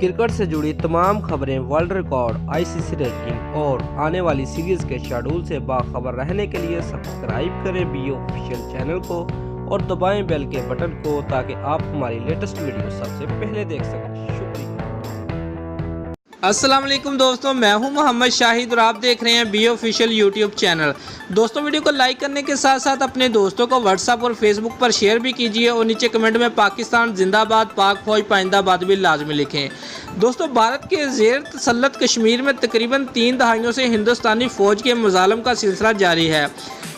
Cricket से जुड़ी तमाम खबरें, वर्ल्ड रिकॉर्ड, आईसीसी रैंकिंग और आने वाली सीरीज के शेड्यूल से बाखबर रहने के लिए सब्सक्राइब करें बी ऑफिशियल चैनल को और दबाएं बेल के बटन को ताकि आप हमारी लेटेस्ट वीडियो सबसे पहले देख सकें। शुक्रिया। अस्सलाम वालेकुम दोस्तों, मैं हूं मोहम्मद शाहिद और आप देख रहे हैं बी ऑफिशियल यूट्यूब चैनल। दोस्तों, वीडियो को लाइक करने के साथ साथ अपने दोस्तों को व्हाट्सएप और फेसबुक पर शेयर भी कीजिए और नीचे कमेंट में पाकिस्तान जिंदाबाद, पाक फौज पाइंदाबाद भी लाजमी लिखें। दोस्तों, भारत के ज़ेर तसल्लुत कश्मीर में तकरीबन 3 दहाइयों से हिंदुस्तानी फ़ौज के मुजालम का सिलसिला जारी है,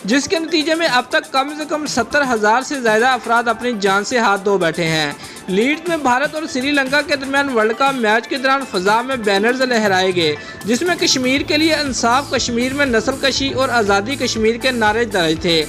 जिसके नतीजे में अब तक कम से कम 70,000 से ज़्यादा अफराद अपनी जान से हाथ धो बैठे हैं। लीड्स में भारत और श्रीलंका के दरमियान वर्ल्ड कप मैच के दौरान फ़ज़ा में बैनर्स लहराए गए, जिसमें कश्मीर के लिए इंसाफ कश्मीर में नस्ल कशी और आज़ादी कश्मीर के नारे दर्ज थे।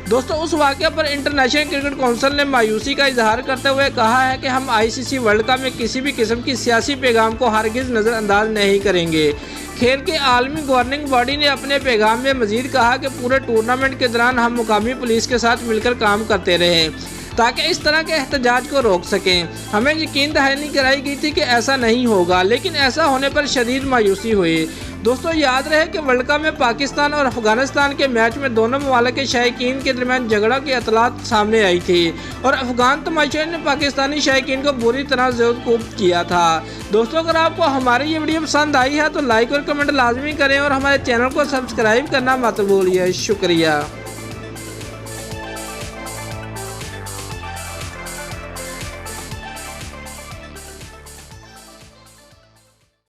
दोस्तों, उस वाक़े पर इंटरनेशनल क्रिकेट काउंसिल ने मायूसी का इजहार करते हुए कहा है कि हम आईसीसी वर्ल्ड कप में किसी भी किस्म की सियासी पैगाम को हरगिज़ नज़रअंदाज नहीं करेंगे। खेल के आलमी गवर्निंग बॉडी ने अपने पैगाम में मजीद कहा कि पूरे टूर्नामेंट के दौरान हम मुकामी पुलिस के साथ मिलकर काम करते रहे ताकि इस तरह के एहतजाज को रोक सकें। हमें यकीन दहानी कराई गई थी कि ऐसा नहीं होगा, लेकिन ऐसा होने पर शदीद मायूसी हुई। दोस्तों, याद रहे कि वर्ल्ड कप में पाकिस्तान और अफगानिस्तान के मैच में दोनों ममालिक के शायकीन के दरमियान झगड़ा की इतलात सामने आई थी और अफगान तमाशाइयों ने पाकिस्तानी शायकीन को बुरी तरह ज़ेर-ओ-क़ूब किया था। दोस्तों, अगर आपको हमारी ये वीडियो पसंद आई है तो लाइक और कमेंट लाजमी करें और हमारे चैनल को सब्सक्राइब करना मत भूलिए। शुक्रिया।